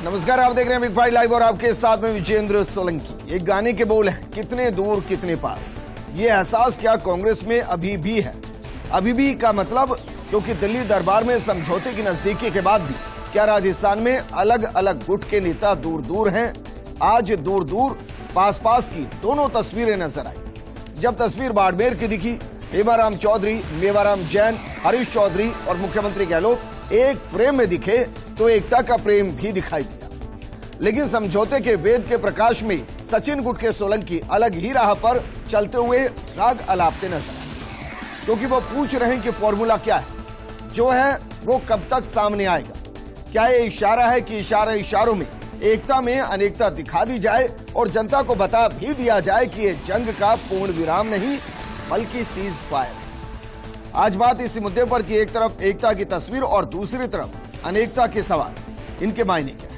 नमस्कार, आप देख रहे हैं बिग फाइट लाइव और आपके साथ में विजेंद्र सोलंकी। एक गाने के बोल हैं, कितने दूर कितने पास। ये एहसास क्या कांग्रेस में अभी भी है? अभी भी का मतलब क्योंकि दिल्ली दरबार में समझौते की नजदीकी के बाद भी क्या राजस्थान में अलग अलग गुट के नेता दूर दूर हैं? आज दूर दूर पास पास की दोनों तस्वीरें नजर आई। जब तस्वीर बाड़मेर की दिखी, हेमाराम चौधरी, मेवाराम जैन, हरीश चौधरी और मुख्यमंत्री गहलोत एक फ्रेम में दिखे तो एकता का प्रेम भी दिखाई दिया। लेकिन समझौते के वेद के प्रकाश में सचिन गुट के सोलंकी अलग ही राह पर चलते हुए राग अलापते नजर आए, क्योंकि वो पूछ रहे हैं कि फॉर्मूला क्या है, जो है वो कब तक सामने आएगा। क्या ये इशारा है कि इशारों में एकता में अनेकता दिखा दी जाए और जनता को बता भी दिया जाए कि ये जंग का पूर्ण विराम नहीं बल्कि सीज फायर। आज बात इसी मुद्दे पर कि एक तरफ एकता की तस्वीर और दूसरी तरफ अनेकता के सवाल, इनके मायने क्या है?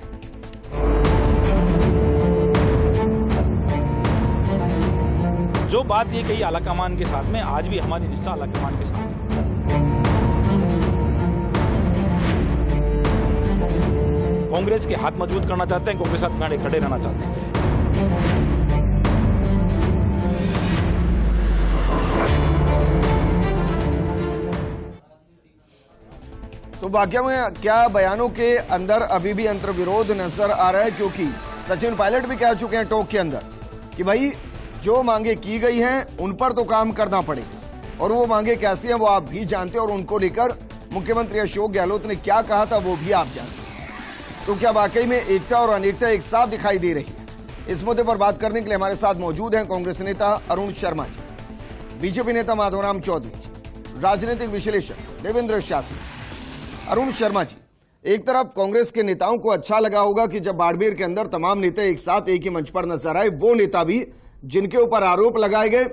जो बात ये कही आलाकमान के साथ में, आज भी हमारी निष्ठा आलाकमान के साथ है। कांग्रेस के हाथ मजबूत करना चाहते हैं, कांग्रेस के साथ खड़े रहना चाहते हैं। तो वाकई में क्या बयानों के अंदर अभी भी अंतर्विरोध नजर आ रहा है? क्योंकि सचिन पायलट भी कह चुके हैं टॉक के अंदर कि भाई जो मांगे की गई हैं उन पर तो काम करना पड़ेगा, और वो मांगे कैसी हैं वो आप भी जानते हैं, और उनको लेकर मुख्यमंत्री अशोक गहलोत ने क्या कहा था वो भी आप जानते हैं। तो क्या वाकई में एकता और अनेकता एक साथ दिखाई दे रही है? इस मुद्दे पर बात करने के लिए हमारे साथ मौजूद हैं कांग्रेस नेता अरुण शर्मा जी, बीजेपी नेता माधवराम चौधरी जी, राजनीतिक विश्लेषक देवेंद्र शास्त्री। अरुण शर्मा जी, एक तरफ कांग्रेस के नेताओं को अच्छा लगा होगा कि जब बाड़मेर के अंदर तमाम नेता एक साथ एक ही मंच पर नजर आए, वो नेता भी जिनके ऊपर आरोप लगाए गए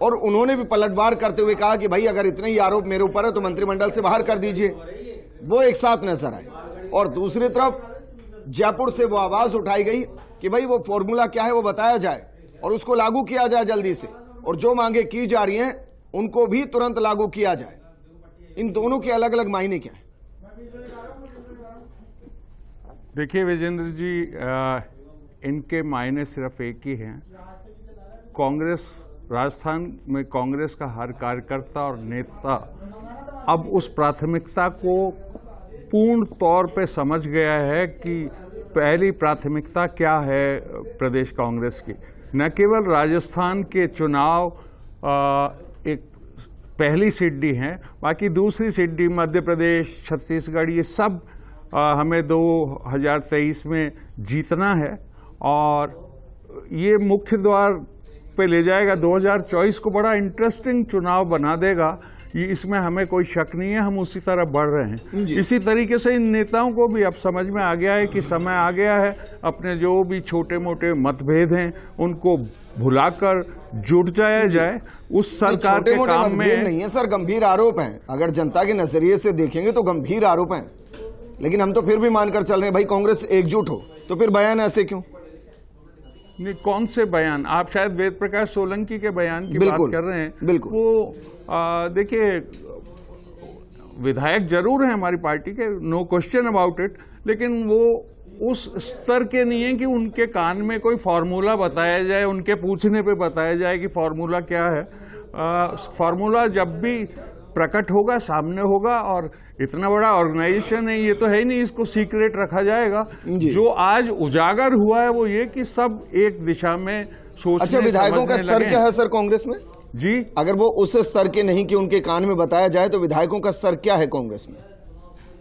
और उन्होंने भी पलटवार करते हुए कहा कि भाई अगर इतने ही आरोप मेरे ऊपर है तो मंत्रिमंडल से बाहर कर दीजिए, वो एक साथ नजर आए। और दूसरी तरफ जयपुर से वो आवाज उठाई गई कि भाई वो फॉर्मूला क्या है वो बताया जाए और उसको लागू किया जाए जल्दी से, और जो मांगे की जा रही हैं उनको भी तुरंत लागू किया जाए। इन दोनों के अलग अलग मायने क्या है? देखिए विजेंद्र जी, इनके मायने सिर्फ एक ही हैं। कांग्रेस, राजस्थान में कांग्रेस का हर कार्यकर्ता और नेता अब उस प्राथमिकता को पूर्ण तौर पे समझ गया है कि पहली प्राथमिकता क्या है प्रदेश कांग्रेस की। न केवल राजस्थान के चुनाव एक पहली सीढ़ी हैं, बाकी दूसरी सीढ़ी मध्य प्रदेश, छत्तीसगढ़, ये सब हमें 2023 में जीतना है और ये मुख्य द्वार पे ले जाएगा। 2024 को बड़ा इंटरेस्टिंग चुनाव बना देगा, ये इसमें हमें कोई शक नहीं है। हम उसी तरह बढ़ रहे हैं। इसी तरीके से इन नेताओं को भी अब समझ में आ गया है कि समय आ गया है अपने जो भी छोटे मोटे मतभेद हैं उनको भुलाकर जुट जाया जाए उस सरकार के काम में। नहीं है सर, गंभीर आरोप हैं। अगर जनता के नजरिए से देखेंगे तो गंभीर आरोप हैं, लेकिन हम तो फिर भी मानकर चल रहे हैं भाई कांग्रेस एकजुट हो, तो फिर बयान ऐसे क्यों? नहीं, कौन से बयान? आप शायद वेद प्रकाश सोलंकी के बयान की बात कर रहे हैं। बिल्कुल। वो देखिए, विधायक जरूर हैं हमारी पार्टी के, नो क्वेश्चन अबाउट इट, लेकिन वो उस स्तर के नहीं है कि उनके कान में कोई फार्मूला बताया जाए, उनके पूछने पे बताया जाए कि फार्मूला क्या है। फार्मूला जब भी प्रकट होगा सामने होगा, और इतना बड़ा ऑर्गेनाइजेशन है, ये तो है ही नहीं इसको सीक्रेट रखा जाएगा। जो आज उजागर हुआ है वो ये कि सब एक दिशा में सोचने। अच्छा, विधायकों का स्तर क्या है सर कांग्रेस में? जी, अगर वो उस स्तर के नहीं कि उनके कान में बताया जाए, तो विधायकों का स्तर क्या है कांग्रेस में?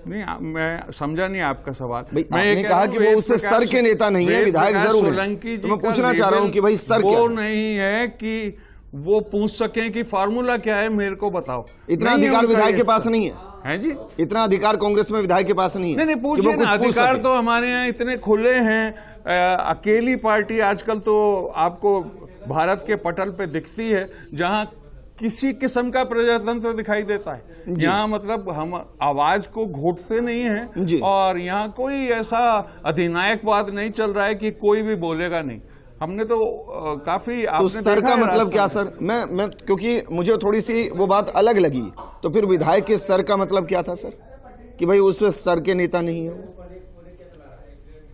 नहीं, मैं समझा नहीं आपका सवाल। मैंने कहा कि वो उस स्तर के नेता नहीं है, विधायक जरूर है। तो मैं पूछना चाह रहा हूं कि भाई स्तर क्या है? वो नहीं है कि वो पूछ सकें कि फार्मूला क्या है, मेरे को बताओ। इतना अधिकार विधायक के पास नहीं है जी, इतना अधिकार कांग्रेस में विधायक के पास नहीं है। नहीं, पूछिए ना, अधिकार तो हमारे यहाँ इतने खुले हैं। अकेली पार्टी आजकल तो आपको भारत के पटल पे दिखती है जहां किसी किस्म का प्रजातंत्र दिखाई देता है। यहाँ मतलब हम आवाज को घोटते नहीं हैं, और यहाँ कोई ऐसा अधिनायकवाद नहीं चल रहा है कि कोई भी बोलेगा नहीं। हमने तो काफी तो स्तर का मतलब क्या सर? मैं क्योंकि मुझे थोड़ी सी वो बात अलग लगी, तो फिर विधायक के स्तर का मतलब क्या था सर? कि भाई उस स्तर के नेता नहीं है।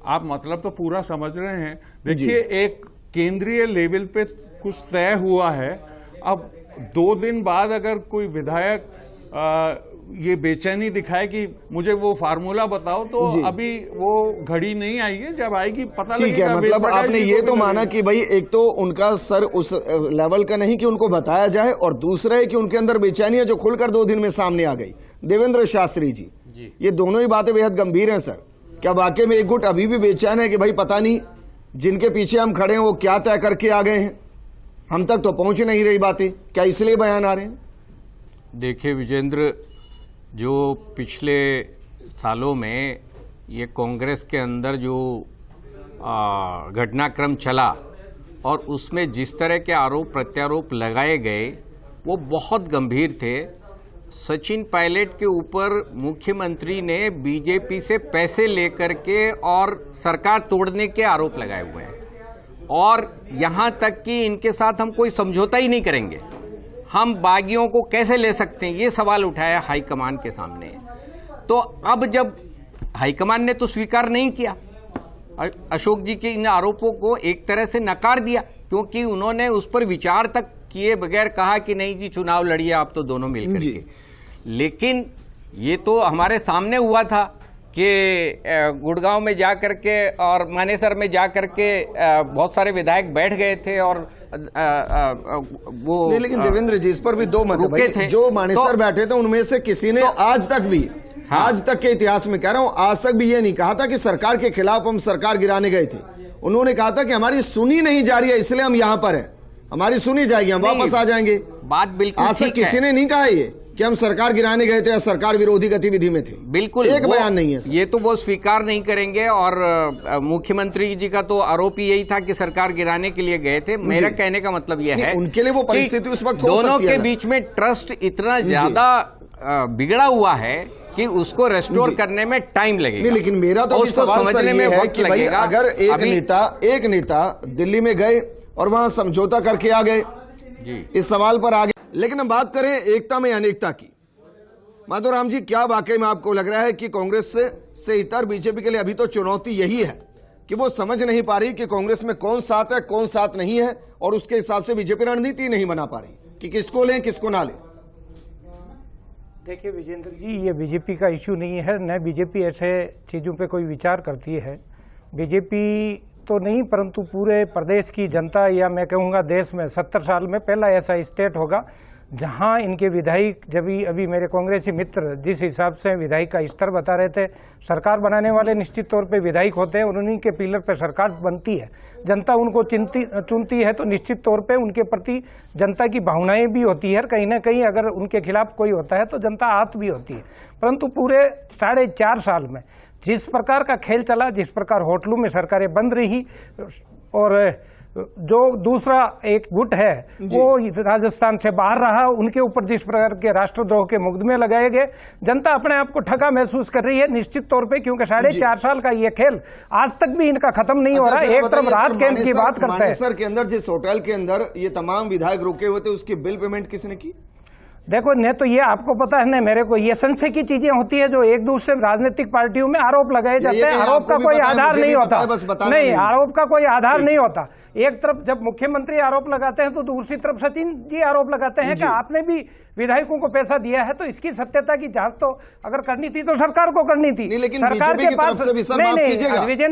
आप मतलब तो पूरा समझ रहे हैं। देखिए, एक केंद्रीय लेवल पे कुछ तय हुआ है, अब 2 दिन बाद अगर कोई विधायक ये बेचैनी दिखाए कि मुझे वो फार्मूला बताओ, तो अभी वो घड़ी नहीं आई है, जब आएगी पता लगेगा। ठीक है, मतलब आपने ये तो माना कि भाई एक तो उनका सर उस लेवल का नहीं कि उनको बताया जाए, और दूसरा है कि उनके अंदर बेचैनी है जो खुलकर 2 दिन में सामने आ गई। देवेंद्र शास्त्री जी, ये दोनों ही बातें बेहद गंभीर हैं सर। क्या वाकई में एक गुट अभी भी बेचैन है कि भाई पता नहीं जिनके पीछे हम खड़े हैं वो क्या तय करके आ गए हैं, हम तक तो पहुंच नहीं रही बातें, क्या इसलिए बयान आ रहे हैं? देखिए विजेंद्र, जो पिछले सालों में ये कांग्रेस के अंदर जो घटनाक्रम चला और उसमें जिस तरह के आरोप प्रत्यारोप लगाए गए वो बहुत गंभीर थे। सचिन पायलट के ऊपर मुख्यमंत्री ने बीजेपी से पैसे लेकर के और सरकार तोड़ने के आरोप लगाए हुए हैं, और यहां तक कि इनके साथ हम कोई समझौता ही नहीं करेंगे, हम बागियों को कैसे ले सकते हैं, ये सवाल उठाया हाईकमान के सामने। तो अब जब हाईकमान ने तो स्वीकार नहीं किया, अशोक जी के इन आरोपों को एक तरह से नकार दिया, क्योंकि उन्होंने उस पर विचार तक किए बगैर कहा कि नहीं जी चुनाव लड़िए आप तो दोनों मिलकर के। लेकिन ये तो हमारे सामने हुआ था कि गुड़गांव में जाकर के और मानेसर में जाकर के बहुत सारे विधायक बैठ गए थे और वो लेकिन देवेंद्र जी, इस पर भी 2 मत थे। जो मानेसर बैठे थे उनमें से किसी ने आज तक भी, आज तक के इतिहास में कह रहा हूं, आज तक भी ये नहीं कहा था कि सरकार के खिलाफ हम सरकार गिराने गए थे। उन्होंने कहा था कि हमारी सुनी नहीं जा रही है इसलिए हम यहां पर हैं, हमारी सुनी जाएगी, हम वापस आ जाएंगे। बात बिल्कुल आज तक किसी ने नहीं कहा ये कि हम सरकार गिराने गए थे या सरकार विरोधी गतिविधि में थे। बिल्कुल एक बयान नहीं है सर। ये तो वो स्वीकार नहीं करेंगे, और मुख्यमंत्री जी का तो आरोप ही यही था कि सरकार गिराने के लिए गए थे। मेरा कहने का मतलब यह है उनके लिए वो परिस्थिति उस वक्त हो दोनों सकती है के बीच में ट्रस्ट इतना ज्यादा बिगड़ा हुआ है कि उसको रेस्टोर करने में टाइम लगेगा। नहीं, लेकिन मेरा तो सवाल समझने में है कि भाई अगर एक नेता दिल्ली में गए और वहां समझौता करके आ गए, इस सवाल पर आ गए। लेकिन हम बात करें एकता में अनेकता की, माधोराम जी, क्या वाकई में आपको लग रहा है कि कांग्रेस से इतर बीजेपी के लिए अभी तो चुनौती यही है कि वो समझ नहीं पा रही कि कांग्रेस में कौन साथ है कौन साथ नहीं है, और उसके हिसाब से बीजेपी रणनीति नहीं बना पा रही कि किसको लें किसको ना लें? देखिए विजेंद्र जी, ये बीजेपी का इश्यू नहीं है, न बीजेपी ऐसे चीज़ों पे कोई विचार करती है। बीजेपी तो नहीं, परंतु पूरे प्रदेश की जनता, या मैं कहूँगा देश में 70 साल में पहला ऐसा स्टेट होगा जहां इनके विधायक, जब अभी मेरे कांग्रेसी मित्र जिस हिसाब से विधायक का स्तर बता रहे थे, सरकार बनाने वाले निश्चित तौर पे विधायक होते हैं और उन्हीं के पिलर पे सरकार बनती है। जनता उनको चुनती है तो निश्चित तौर पे उनके प्रति जनता की भावनाएं भी होती है, कहीं ना कहीं अगर उनके खिलाफ कोई होता है तो जनता आहत भी होती है। परंतु पूरे 4.5 साल में जिस प्रकार का खेल चला, जिस प्रकार होटलों में सरकारें बंद रही, और जो दूसरा एक गुट है वो राजस्थान से बाहर रहा, उनके ऊपर जिस प्रकार के राष्ट्रद्रोह के मुकदमे लगाए गए, जनता अपने आप को ठगा महसूस कर रही है निश्चित तौर पे, क्योंकि 4.5 साल का ये खेल आज तक भी इनका खत्म नहीं हो रहा है। एक तरफ राहत कैंप की बात करते हैं, सर के अंदर जिस होटल के अंदर ये तमाम विधायक रुके हुए थे उसकी बिल पेमेंट किसने की? देखो, न तो ये आपको पता है, न मेरे को, ये संशय की चीजें होती है जो एक दूसरे राजनीतिक पार्टियों में आरोप लगाए जाते हैं। आरोप का कोई आधार नहीं होता, नहीं, आरोप का कोई आधार नहीं होता। एक तरफ जब मुख्यमंत्री आरोप लगाते हैं तो दूसरी तरफ सचिन जी आरोप लगाते हैं कि आपने भी विधायकों को पैसा दिया है, तो इसकी सत्यता की जांच तो अगर करनी थी तो सरकार को करनी थी। लेकिन सरकार के पास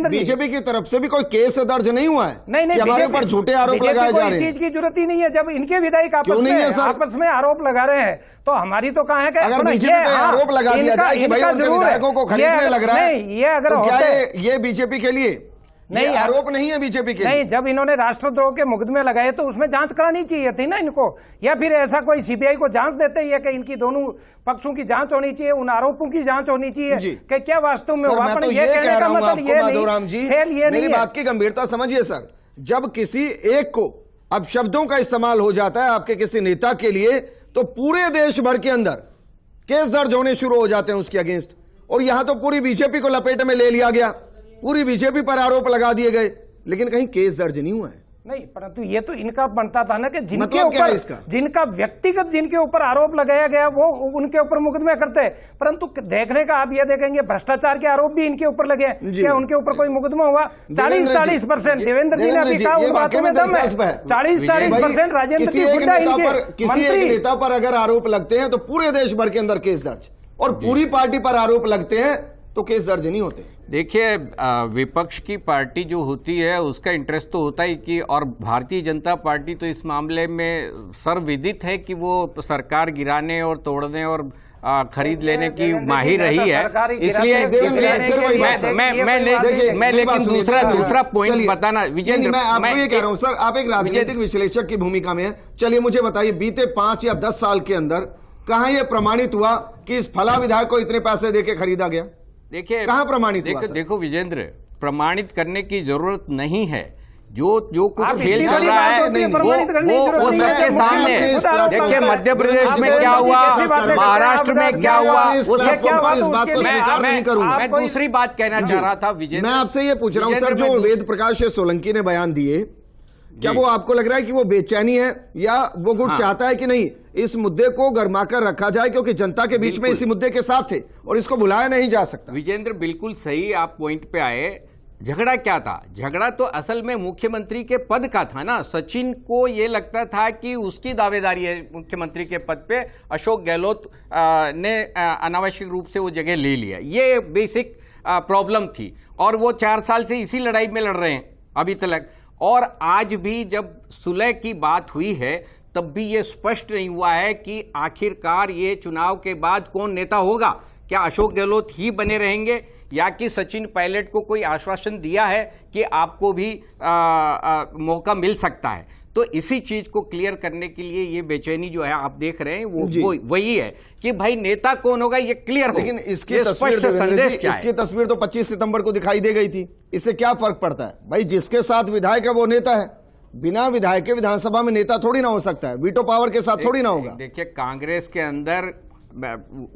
बीजेपी की तरफ से भी कोई केस दर्ज नहीं हुआ है, नहीं, हमारे ऊपर झूठे आरोप लगाए जा रहे हैं। इस चीज की जरूरत ही नहीं है। जब इनके विधायक आपस में आरोप लगा रहे हैं तो हमारी तो कहाँ है कि अगर बीजेपी पे आरोप लगा दिया जाए कि भाई उनके विधायकों को खरीदने लग रहा है, ये अगर क्या ये बीजेपी के लिए नहीं, आरोप नहीं है बीजेपी के नहीं। जब इन्होंने राष्ट्रद्रोह के मुकदमे लगाए तो उसमें जांच करानी चाहिए थी ना इनको, या फिर ऐसा कोई सीबीआई को जांच देते ही है कि इनकी दोनों पक्षों की जांच होनी चाहिए, उन आरोपों की जांच होनी चाहिए कि क्या वास्तव में हुआ। तो ये कहने का मतलब ये माधोराम जी, मेरी बात की गंभीरता समझिए सर। जब किसी एक को अब शब्दों का इस्तेमाल हो जाता है आपके किसी नेता के लिए, तो पूरे देश भर के अंदर केस दर्ज होने शुरू हो जाते हैं उसके अगेंस्ट, और यहां तो पूरी बीजेपी को लपेटे में ले लिया गया, पूरी बीजेपी पर आरोप लगा दिए गए, लेकिन कहीं केस दर्ज नहीं हुआ है। नहीं, परंतु ये तो इनका बनता था ना कि जिनके मतलब क्या है ऊपर इसका? जिनका व्यक्तिगत जिनके ऊपर आरोप लगाया गया वो उनके ऊपर मुकदमे करते हैं, परंतु देखने का आप ये देखेंगे भ्रष्टाचार के आरोप भी इनके ऊपर लगे हैं। जी। क्या उनके ऊपर कोई मुकदमा हुआ? 40% देवेंद्र जी ने अभी कहा, उन बातों में दम है। 40% राजेंद्र जी हुड्डा इनके किसी एक मंत्री। नेता पर अगर आरोप लगते हैं तो पूरे देश भर के अंदर केस दर्ज, और पूरी पार्टी पर आरोप लगते हैं तो केस दर्ज नहीं होते। देखिए, विपक्ष की पार्टी जो होती है उसका इंटरेस्ट तो होता ही कि, और भारतीय जनता पार्टी तो इस मामले में सर्वविदित है कि वो सरकार गिराने और तोड़ने और खरीद लेने की माहिर रही है। इसलिए मैं लेकिन दूसरा पॉइंट बताना विजेंद्र, मैं आपको ये कह रहा हूं सर, आप एक राजनीतिक विश्लेषक की भूमिका में हैं। चलिए मुझे बताइए, बीते 5 या 10 साल के अंदर कहां यह प्रमाणित हुआ कि इस फला विधायक को इतने पैसे देके खरीदा गया? देखिए, कहां प्रमाणित हुआ? देखो विजेंद्र, प्रमाणित करने की जरूरत नहीं है। जो कुछ आप खेल इतनी चल बड़ी रहा बात है होती है, प्रमाणित करने की वो जरूरत नहीं है। सबके सामने। देखिए, मध्य प्रदेश में क्या हुआ, महाराष्ट्र में क्या हुआ, वो सब क्या बात इस बात को स्वीकार नहीं करूंगा। मैं दूसरी बात कहना चाह रहा था विजेंद्र। मैं आपसे ये पूछ रहा हूं सर, जो वेद प्रकाश सोलंकी ने बयान दिए, क्या वो आपको लग रहा है कि वो बेचैनी है या वो गुट चाहता है कि नहीं इस मुद्दे को गर्माकर रखा जाए, क्योंकि जनता के बीच में इसी मुद्दे के साथ थे और इसको बुलाया नहीं जा सकता? विजेंद्र, बिल्कुल सही आप पॉइंट पे आए। झगड़ा क्या था? झगड़ा तो असल में मुख्यमंत्री के पद का था ना। सचिन को यह लगता था कि उसकी दावेदारी है मुख्यमंत्री के पद पे, अशोक गहलोत ने अनावश्यक रूप से वो जगह ले लिया। ये बेसिक प्रॉब्लम थी और वो 4 साल से इसी लड़ाई में लड़ रहे हैं अभी तक। और आज भी जब सुलह की बात हुई है तब भी ये स्पष्ट नहीं हुआ है कि आखिरकार ये चुनाव के बाद कौन नेता होगा। क्या अशोक गहलोत ही बने रहेंगे या कि सचिन पायलट को कोई आश्वासन दिया है कि आपको भी मौका मिल सकता है? तो इसी चीज को क्लियर करने के लिए ये बेचैनी जो है आप देख रहे हैं वो वही है कि भाई नेता कौन होगा ये क्लियर हो। लेकिन इसकी तस्वीर तो 25 सितंबर को दिखाई दे गई थी। इससे क्या फर्क पड़ता है भाई? जिसके साथ विधायक है वो नेता है, बिना विधायक के विधानसभा में नेता थोड़ी ना हो सकता है, वीटो पावर के साथ थोड़ी ना होगा। देखिए, कांग्रेस के अंदर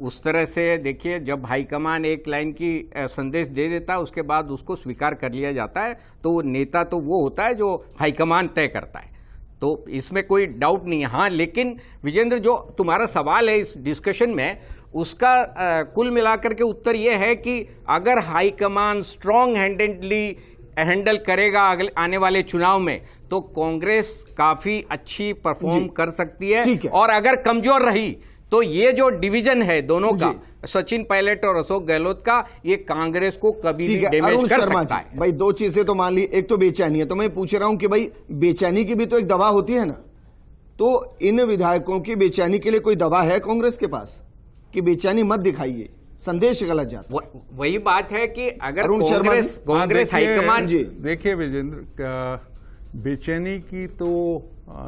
उस तरह से देखिए, जब हाईकमान एक लाइन की संदेश दे देता है उसके बाद उसको स्वीकार कर लिया जाता है, तो नेता तो वो होता है जो हाईकमान तय करता है। तो इसमें कोई डाउट नहीं है। हाँ, लेकिन विजेंद्र, जो तुम्हारा सवाल है इस डिस्कशन में, उसका कुल मिलाकर के उत्तर यह है कि अगर हाईकमान स्ट्रांग हैंडेडली हैंडल करेगा आने वाले चुनाव में तो कांग्रेस काफी अच्छी परफॉर्म कर सकती है। और अगर कमजोर रही तो ये जो डिवीजन है दोनों का, सचिन पायलट और अशोक गहलोत का, ये कांग्रेस को कभी भी डैमेज कर सकता है। भाई 2 चीजें तो मान ली, एक तो बेचैनी है, तो मैं पूछ रहा हूं कि भाई बेचैनी की भी तो एक दवा होती है ना, तो इन विधायकों की बेचैनी के लिए कोई दवा है कांग्रेस के पास कि बेचैनी मत दिखाइए, संदेश गलत जाता? वही बात है कि अगर कांग्रेस हाईकमान देखिए विजेंद्र, बेचैनी की तो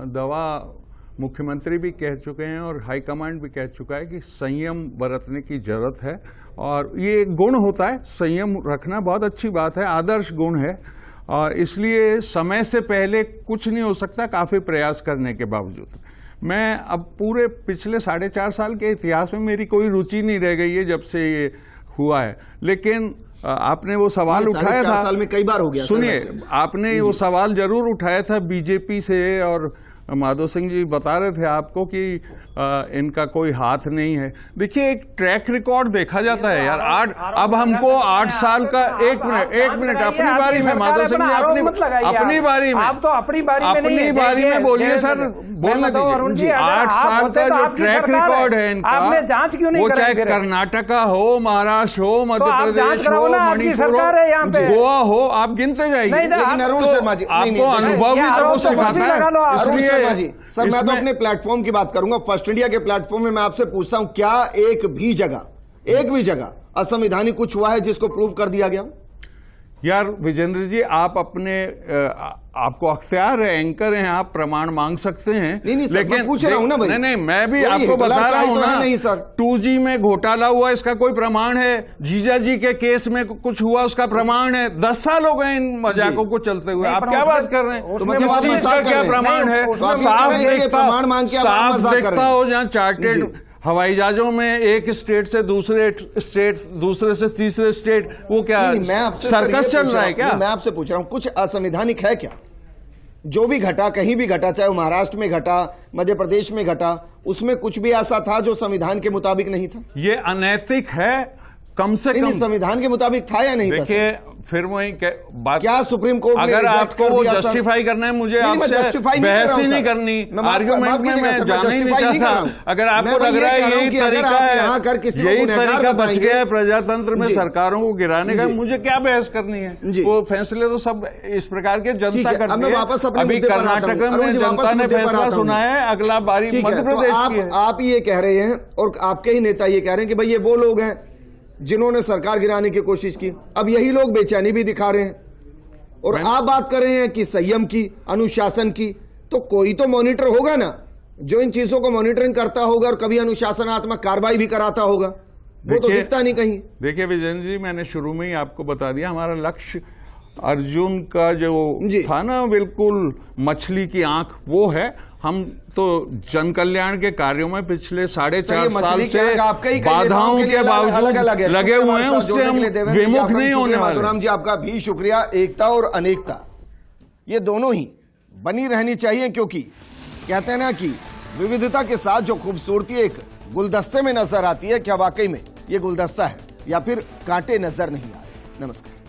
दवा मुख्यमंत्री भी कह चुके हैं और हाईकमांड भी कह चुका है कि संयम बरतने की जरूरत है। और ये एक गुण होता है, संयम रखना बहुत अच्छी बात है, आदर्श गुण है। और इसलिए समय से पहले कुछ नहीं हो सकता, काफी प्रयास करने के बावजूद। मैं अब पूरे पिछले 4.5 साल के इतिहास में मेरी कोई रुचि नहीं रह गई है जब से ये हुआ है। लेकिन आपने वो सवाल उठाया था, 4 साल में कई बार हो गया। सुनिए, आपने वो सवाल जरूर उठाया था बीजेपी से, और माधव सिंह जी बता रहे थे आपको कि इनका कोई हाथ नहीं है। देखिए, एक ट्रैक रिकॉर्ड देखा जाता है यार। अब हमको 8 साल का, एक मिनट अपनी बारी में, माधव सिंह जी अपनी बारी में, आप तो अपनी बारी में बोलिए सर, बोलने दीजिए। 8 साल का जो ट्रैक रिकॉर्ड है इनका, आपने जांच क्यों नहीं कराई? चाहे कर्नाटका हो, महाराष्ट्र हो, मध्य प्रदेश हो, मणिपुर हो, गोवा हो, आप गिनते जाइए। लेकिन अरुण शर्मा जी, आपको अनुभव भी तो कुछ सिखाता है। जी सर, मैं तो अपने प्लेटफॉर्म की बात करूंगा। फर्स्ट इंडिया के प्लेटफॉर्म में मैं आपसे पूछता हूं, क्या एक भी जगह असंवैधानिक कुछ हुआ है जिसको प्रूव कर दिया गया? यार विजेंद्र जी, आप आपको अख्तियार है, एंकर हैं, आप प्रमाण मांग सकते हैं। नहीं, लेकिन पूछ रहा हूं ना भाई। नहीं, मैं भी आपको बता रहा हूं ना। नहीं सर, 2G में घोटाला हुआ, इसका कोई प्रमाण है? जीजा जी के केस में कुछ हुआ, उसका प्रमाण है? 10 साल हो गए इन मजाकों को चलते हुए, आप क्या बात कर रहे हैं? किस चीज का क्या प्रमाण है? साफ देखता हो, जहां चार्टेड हवाई जहाजों में एक स्टेट से दूसरे से तीसरे स्टेट, वो क्या सर्कस चल रहा है क्या? मैं आपसे पूछ रहा हूं, कुछ असंवैधानिक है क्या? जो भी घटा, कहीं भी घटा, चाहे वो महाराष्ट्र में घटा, मध्य प्रदेश में घटा, उसमें कुछ भी ऐसा था जो संविधान के मुताबिक नहीं था? ये अनैतिक है, कम से नहीं, कम संविधान के मुताबिक था या नहीं था? देखिए फिर वही बात, क्या सुप्रीम कोर्ट ने अगर रिजेक्ट आपको कर वो दिया, सर? जस्टिफाई करना है, मुझे नहीं, मैं आपसे justify नहीं कर बहस रहा ही हूं, नहीं सर। करनी, मैं आर्गुमेंट में मैं जाना ही नहीं चाहता। अगर आपको लग रहा है यही तरीका है, यही तरीका बच गया है प्रजातंत्र में सरकारों को गिराने का, मुझे क्या बहस करनी है? वो फैसले तो सब इस प्रकार के जनता करती है। अभी कर्नाटक में जनता ने फैसला सुना है, अगला बारी मध्य प्रदेश की है। आप ये कह रहे हैं और आपके ही नेता ये कह रहे हैं कि भाई ये वो लोग हैं जिन्होंने सरकार गिराने की कोशिश की। अब यही लोग बेचैनी भी दिखा रहे हैं और आप बात कर रहे हैं कि संयम की, अनुशासन की। तो कोई तो मॉनिटर होगा ना जो इन चीजों को मॉनिटरिंग करता होगा और कभी अनुशासनात्मक कार्रवाई भी कराता होगा। वो तो दिखता नहीं कहीं। देखिए विजेंद्र जी, मैंने शुरू में ही आपको बता दिया, हमारा लक्ष्य अर्जुन का जो था ना, बिल्कुल मछली की आंख, वो है। हम तो जन कल्याण के कार्यों में पिछले 4.5 साल से बाधाओं के बावजूद लगे हुए हैं, उससे हम विमुख नहीं होने वाले। माधुराम जी, आपका भी शुक्रिया। एकता और अनेकता ये दोनों ही बनी रहनी चाहिए, क्योंकि कहते हैं ना कि विविधता के साथ जो खूबसूरती एक गुलदस्ते में नजर आती है, क्या वाकई में ये गुलदस्ता है या फिर कांटे नजर नहीं आ रहे? नमस्कार।